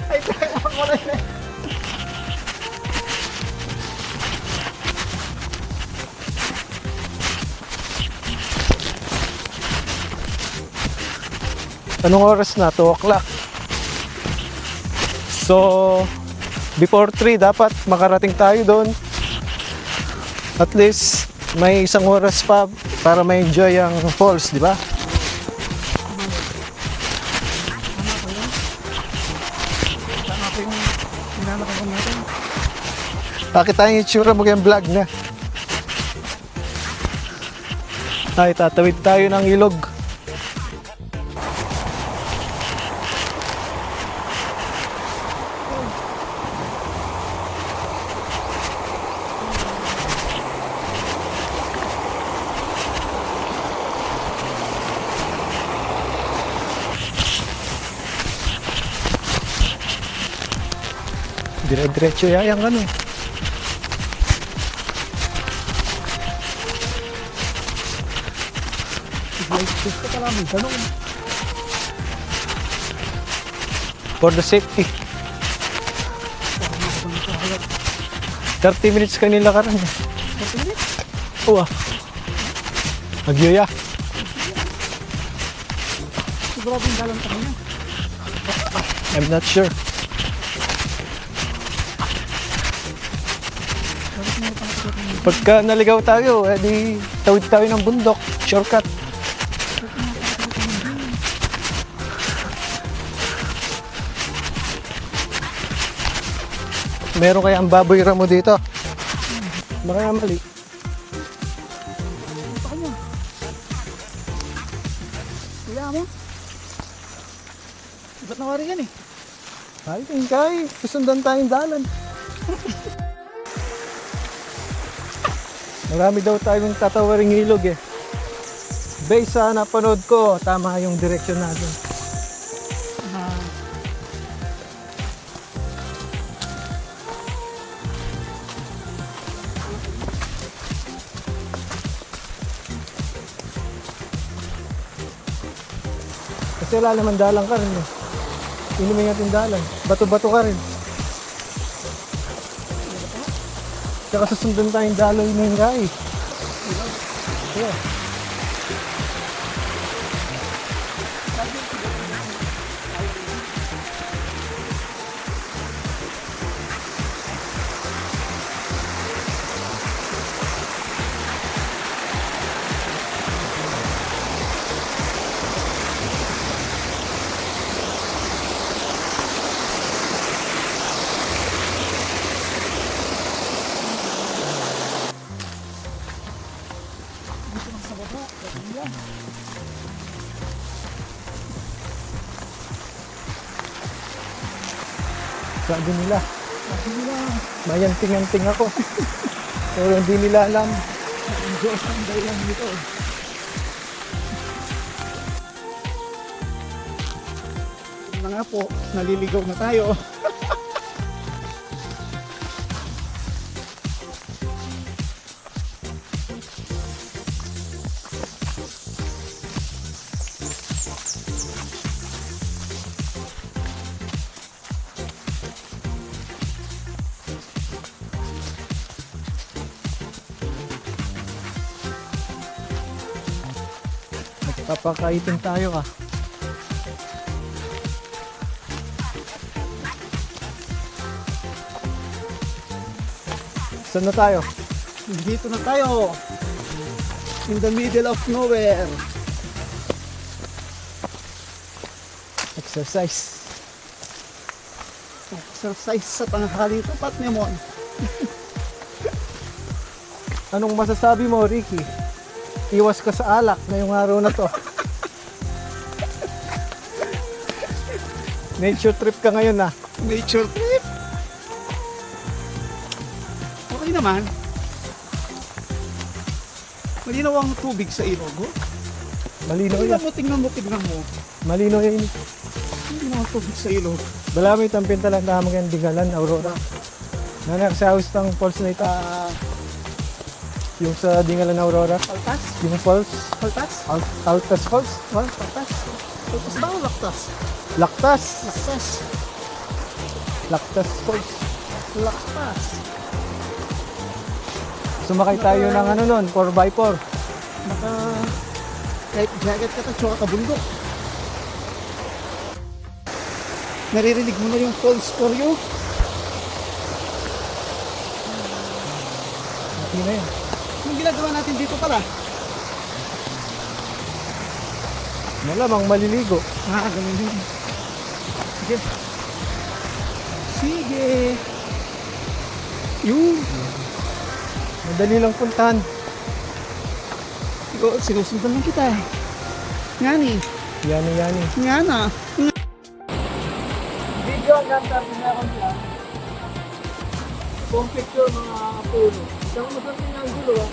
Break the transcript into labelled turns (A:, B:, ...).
A: Ay, ako rin eh.
B: Anong oras na? 2 o'clock. So, before 3 dapat makarating tayo doon. At least may 1 oras pa para ma-enjoy ang falls, di ba?
A: Tama ko yung hinanakapan natin.
B: Pakita yung itsura mo yung vlog na. Ay, tatawid tayo ng ilog. Dire-diretso yayang ano.
A: Light test ka pala, may tanong.
B: For the safety. 30 minutes kanila ka rin.
A: 40 minutes?
B: Oo ah. Nagyoya.
A: Sigurado yung dalang sa kanya.
B: I'm not sure. Pagka naligaw tayo, edi tawid tayo ng bundok. Shortcut. Meron kaya ang baboy ramo dito? Baka mali.
A: Sa kanya. Kaya mo? Ba't nawari yan eh?
B: Ay, tingkay. Susundan tayong dalan. Marami daw tayong tatawaring ilog eh. Based sa napanood ko, tama yung direksyon natin. Kasi wala naman dalang ka rin eh. Inumin natin dalan. Bato-bato ka rin. Tsaka susundan tayong daloy ng gai. Yeah. Sabi nila, mayanting-yanting ako. Pero hindi nila alam.
A: Ang Diyos ang dahilan dito. Yun na nga po, naliligaw na tayo.
B: Papakaitin tayo ah. Saan na tayo?
A: Dito na tayo. In the middle of nowhere.
B: Exercise.
A: Exercise sa tanghali ito, Pat Nemon.
B: Anong masasabi mo, Ricky? Iwas ka sa alak ngayong araw na to. Nature trip ka ngayon ah.
A: Nature trip. Okay naman. Malinaw ang tubig sa ilog. Oh.
B: Malino yan.
A: Tingnan mo.
B: Malino yan.
A: Malinaw ang tubig sa ilog.
B: Balami itang pintalan na mga Dingalan, Aurora. Nanak sa house ng falls na ito. Yung sa Dingalan, Aurora.
A: Altas?
B: Yung falls.
A: Altas?
B: Altas Falls.
A: Altas. Tapos ba o laktas?
B: Laktas.
A: Laktas.
B: Laktas Sports.
A: Laktas.
B: Sumakay tayo ng ano nun, 4x4.
A: Naka life jacket ka at saka kabundok. Naririnig mo na yung calls for you.
B: Hindi na yun.
A: Anong ginagawa natin dito pala?
B: Malamang maliligo.
A: Ganun yun. Sige. Sige. Yun.
B: Madali lang puntahan.
A: Sinusundan lang kita. Ngani.
B: Yani.
A: Ngana. Video ang ganda meron lang. Kung picture mga puno. Isang magandang ang gulo.